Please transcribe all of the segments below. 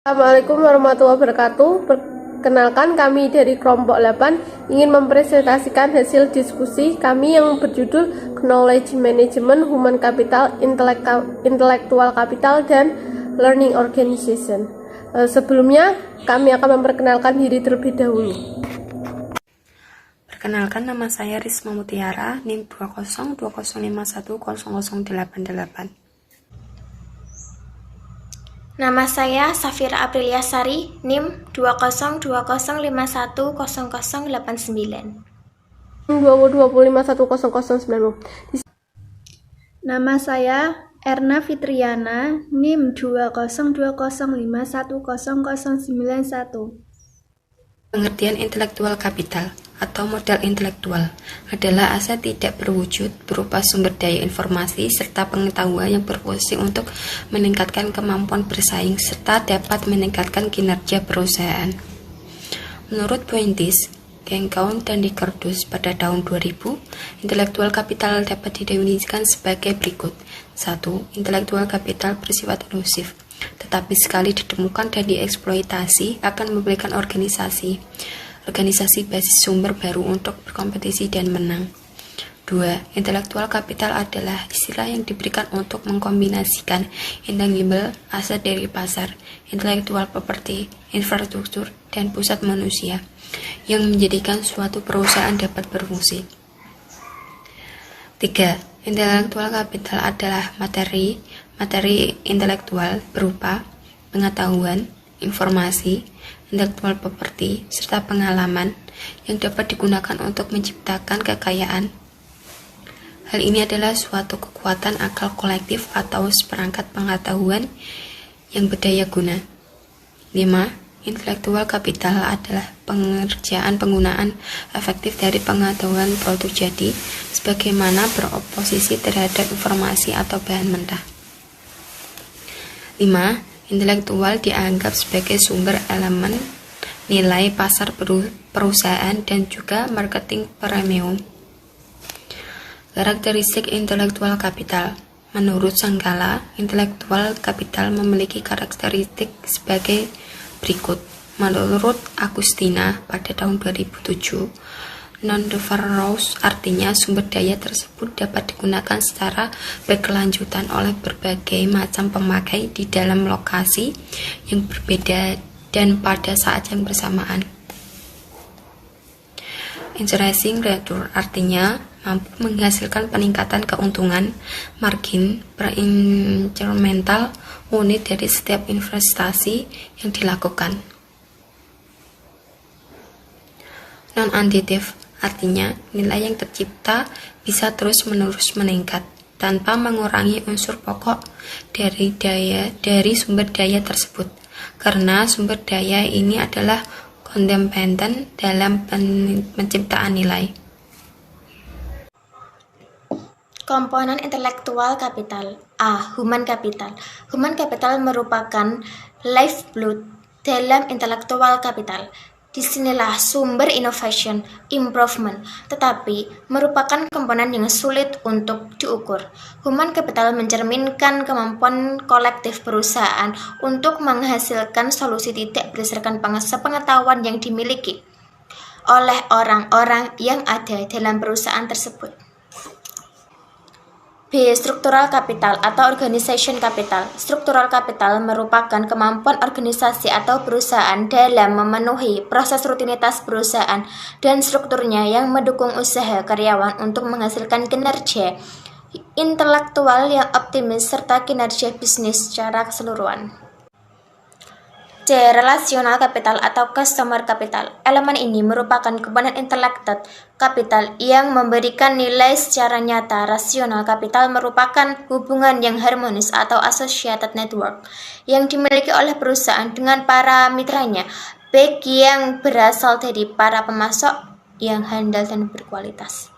Assalamualaikum warahmatullahi wabarakatuh. Perkenalkan, kami dari kelompok 8 ingin mempresentasikan hasil diskusi kami yang berjudul Knowledge Management, Human Capital, Intellectual Capital, dan Learning Organization. Sebelumnya, kami akan memperkenalkan diri terlebih dahulu. Perkenalkan, nama saya Risma Mutiara, NIM 2020510088. Nama saya Safira Aprilia Sari, NIM 2020510089. 2020510090. Nama saya Erna Fitriana, NIM 2020510091. Pengertian intelektual kapital atau modal intelektual adalah aset tidak berwujud berupa sumber daya informasi serta pengetahuan yang berfungsi untuk meningkatkan kemampuan bersaing serta dapat meningkatkan kinerja perusahaan. Menurut Pointis, Gengkaun dan Dikerdus pada tahun 2000, intelektual kapital dapat didefinisikan sebagai berikut. 1. Intelektual kapital bersifat inklusif, tetapi sekali ditemukan dan dieksploitasi akan memberikan organisasi basis sumber baru untuk berkompetisi dan menang. 2. Intelektual kapital adalah istilah yang diberikan untuk mengkombinasikan intangible aset dari pasar, intellectual property, infrastruktur, dan pusat manusia yang menjadikan suatu perusahaan dapat berfungsi. 3. Intelektual kapital adalah materi intelektual berupa pengetahuan, informasi, intellectual property, serta pengalaman yang dapat digunakan untuk menciptakan kekayaan. Hal ini adalah suatu kekuatan akal kolektif atau seperangkat pengetahuan yang berdaya guna. 5. Intelektual kapital adalah penggunaan efektif dari pengetahuan produk jadi, sebagaimana beroposisi terhadap informasi atau bahan mentah. 5. Intelektual dianggap sebagai sumber elemen nilai pasar perusahaan dan juga marketing premium. Karakteristik intelektual kapital. Menurut Sanggala, intelektual kapital memiliki karakteristik sebagai berikut. Menurut Agustina pada tahun 2007, non-diverse artinya sumber daya tersebut dapat digunakan secara berkelanjutan oleh berbagai macam pemakai di dalam lokasi yang berbeda dan pada saat yang bersamaan. Increasing return artinya mampu menghasilkan peningkatan keuntungan margin per incremental unit dari setiap investasi yang dilakukan. Non-additive artinya nilai yang tercipta bisa terus-menerus meningkat tanpa mengurangi unsur pokok dari sumber daya tersebut, karena sumber daya ini adalah kondependen dalam penciptaan nilai. Komponen intelektual kapital. A. Human capital. Human capital merupakan lifeblood dalam intelektual kapital. Disinilah sumber innovation, improvement, tetapi merupakan komponen yang sulit untuk diukur. Human capital mencerminkan kemampuan kolektif perusahaan untuk menghasilkan solusi tidak berdasarkan pengetahuan yang dimiliki oleh orang-orang yang ada dalam perusahaan tersebut. B. Struktural capital atau organization capital. Struktural capital merupakan kemampuan organisasi atau perusahaan dalam memenuhi proses rutinitas perusahaan dan strukturnya yang mendukung usaha karyawan untuk menghasilkan kinerja intelektual yang optimis serta kinerja bisnis secara keseluruhan. C. Relational capital atau customer capital. Elemen ini merupakan komponen intellectual capital yang memberikan nilai secara nyata. Rasional capital merupakan hubungan yang harmonis atau associated network yang dimiliki oleh perusahaan dengan para mitranya, baik yang berasal dari para pemasok yang handal dan berkualitas.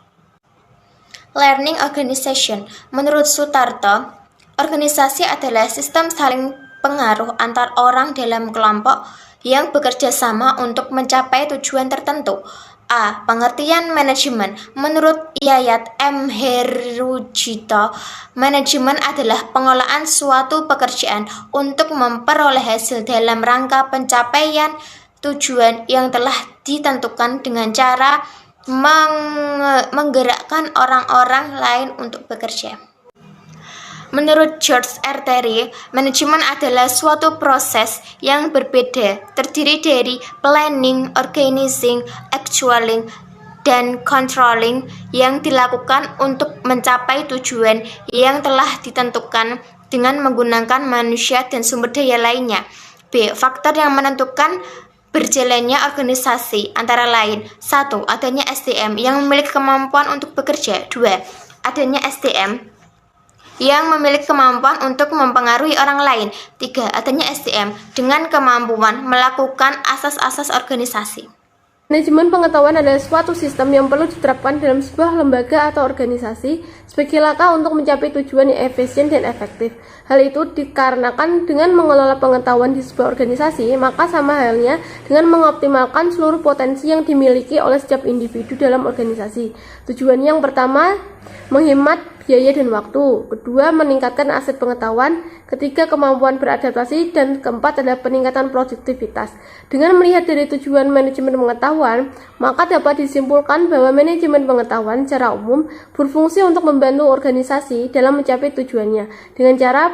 Learning organization. Menurut Sutarto, organisasi adalah sistem saling pengaruh antar orang dalam kelompok yang bekerja sama untuk mencapai tujuan tertentu. A. Pengertian manajemen. Menurut Yayat M. Herujito, manajemen adalah pengelolaan suatu pekerjaan untuk memperoleh hasil dalam rangka pencapaian tujuan yang telah ditentukan dengan cara menggerakkan orang-orang lain untuk bekerja. Menurut George R. Terry, manajemen adalah suatu proses yang berbeda, terdiri dari planning, organizing, actualing, dan controlling yang dilakukan untuk mencapai tujuan yang telah ditentukan dengan menggunakan manusia dan sumber daya lainnya. B. Faktor yang menentukan berjalannya organisasi antara lain 1. Adanya SDM yang memiliki kemampuan untuk bekerja. 2. Adanya SDM yang memiliki kemampuan untuk mempengaruhi orang lain. 3. Adanya SDM dengan kemampuan melakukan asas-asas organisasi. Manajemen pengetahuan adalah suatu sistem yang perlu diterapkan dalam sebuah lembaga atau organisasi sebagai langkah untuk mencapai tujuan yang efisien dan efektif. Hal itu dikarenakan dengan mengelola pengetahuan di sebuah organisasi, maka sama halnya dengan mengoptimalkan seluruh potensi yang dimiliki oleh setiap individu dalam organisasi. Tujuan yang pertama, menghemat biaya dan waktu. Kedua, meningkatkan aset pengetahuan. Ketiga, kemampuan beradaptasi. Dan keempat adalah peningkatan produktivitas. Dengan melihat dari tujuan manajemen pengetahuan, maka dapat disimpulkan bahwa manajemen pengetahuan secara umum berfungsi untuk membantu organisasi dalam mencapai tujuannya dengan cara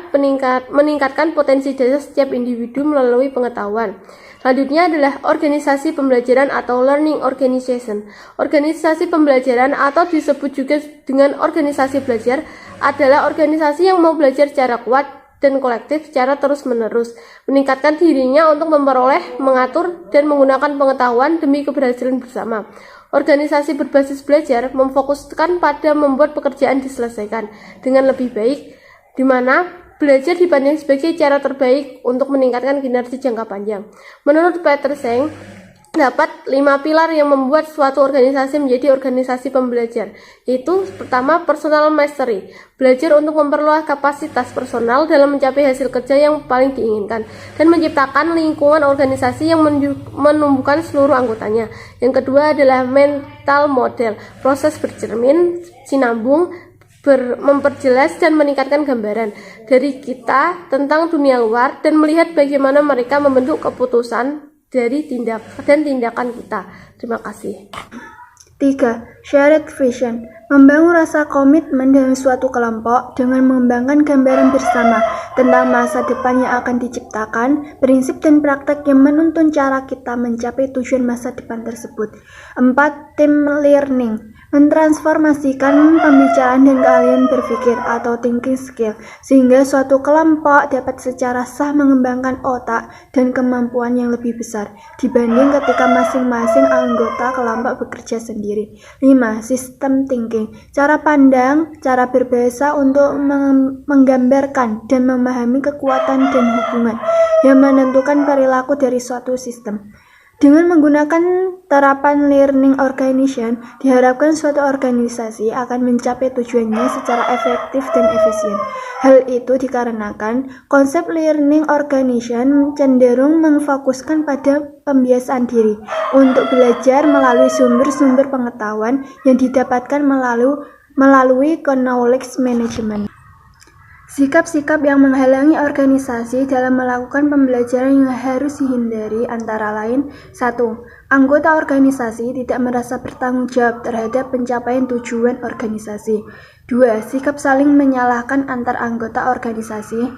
meningkatkan potensi dari setiap individu melalui pengetahuan. Selanjutnya adalah organisasi pembelajaran atau learning organization. Organisasi pembelajaran atau disebut juga dengan organisasi belajar adalah organisasi yang mau belajar secara kuat dan kolektif secara terus-menerus, meningkatkan dirinya untuk memperoleh, mengatur, dan menggunakan pengetahuan demi keberhasilan bersama. Organisasi berbasis belajar memfokuskan pada membuat pekerjaan diselesaikan dengan lebih baik, di mana belajar dipandang sebagai cara terbaik untuk meningkatkan kinerja jangka panjang. Menurut Peter Seng, terdapat 5 pilar yang membuat suatu organisasi menjadi organisasi pembelajar, yaitu pertama, personal mastery, belajar untuk memperluas kapasitas personal dalam mencapai hasil kerja yang paling diinginkan, dan menciptakan lingkungan organisasi yang menumbuhkan seluruh anggotanya. Yang kedua adalah mental model, proses bercermin, sinambung, memperjelas dan meningkatkan gambaran dari kita tentang dunia luar dan melihat bagaimana mereka membentuk keputusan dari tindakan kita. Terima kasih. 3. Shared vision. Membangun rasa komitmen dalam suatu kelompok dengan mengembangkan gambaran bersama tentang masa depan yang akan diciptakan, prinsip dan praktek yang menuntun cara kita mencapai tujuan masa depan tersebut. 4. Team learning. Mentransformasikan pembicaraan dan keahlian berpikir atau thinking skill sehingga suatu kelompok dapat secara sah mengembangkan otak dan kemampuan yang lebih besar dibanding ketika masing-masing anggota kelompok bekerja sendiri. 5. System thinking. Cara pandang, cara berbahasa untuk menggambarkan dan memahami kekuatan dan hubungan yang menentukan perilaku dari suatu sistem. Dengan menggunakan terapan learning organization, diharapkan suatu organisasi akan mencapai tujuannya secara efektif dan efisien. Hal itu dikarenakan konsep learning organization cenderung memfokuskan pada pembiasaan diri untuk belajar melalui sumber-sumber pengetahuan yang didapatkan melalui knowledge management. Sikap-sikap yang menghalangi organisasi dalam melakukan pembelajaran yang harus dihindari antara lain 1. Anggota organisasi tidak merasa bertanggung jawab terhadap pencapaian tujuan organisasi. 2. Sikap saling menyalahkan antar anggota organisasi.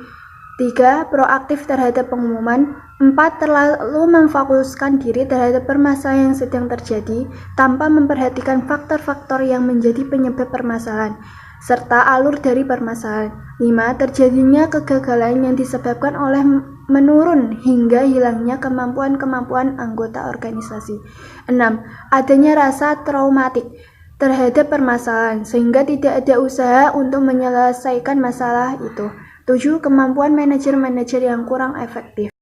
3. Proaktif terhadap pengumuman. 4. Terlalu memfokuskan diri terhadap permasalahan yang sedang terjadi tanpa memperhatikan faktor-faktor yang menjadi penyebab permasalahan serta alur dari permasalahan. 5. Terjadinya kegagalan yang disebabkan oleh menurun hingga hilangnya kemampuan-kemampuan anggota organisasi. 6. Adanya rasa traumatik terhadap permasalahan sehingga tidak ada usaha untuk menyelesaikan masalah itu. 7. Kemampuan manajer-manajer yang kurang efektif.